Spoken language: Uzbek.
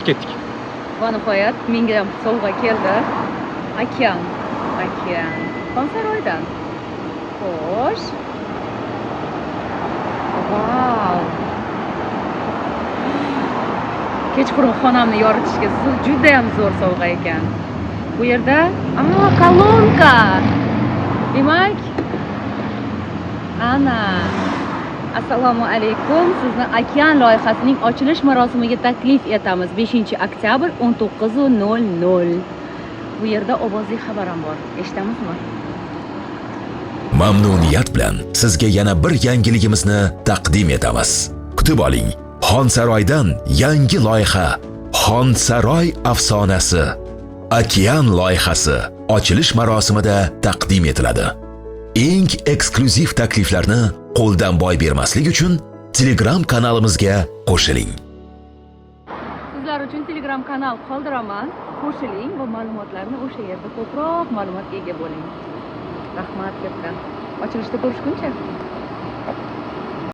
Ketdik. Va nihoyat menga ham sovg'a keldi. Okean. Xonsaroydan. Xo'sh. Vau. Kechqurun xonamni yoritishga juda ham zo'r sovg'a ekan. Bu yerda kolonka. Demak, ana. Assalomu alaykum. Sizni Okean loyihasining ochilish marosimiga taklif etamiz. 5-oktyabr 19:00. Bu yerda ovozli xabar ham bor. Eshitamizmi? Mamnuniyat bilan sizga yana bir yangiligimizni taqdim etamiz. Kutib oling. Xonsaroydan yangi loyiha. Xonsaroy afsonasi. Okean loyihasi ochilish marosimida taqdim etiladi. Eng eksklyuziv takliflarni qo'ldan boy bermaslik uchun Telegram kanalimizga qo'shiling. Sizlar uchun Telegram kanal qoldiraman. Qo'shiling va ma'lumotlarni o'sha yerda ko'proq ma'lumotga ega bo'ling. Rahmat katta. Ochilishda ko'rishguncha.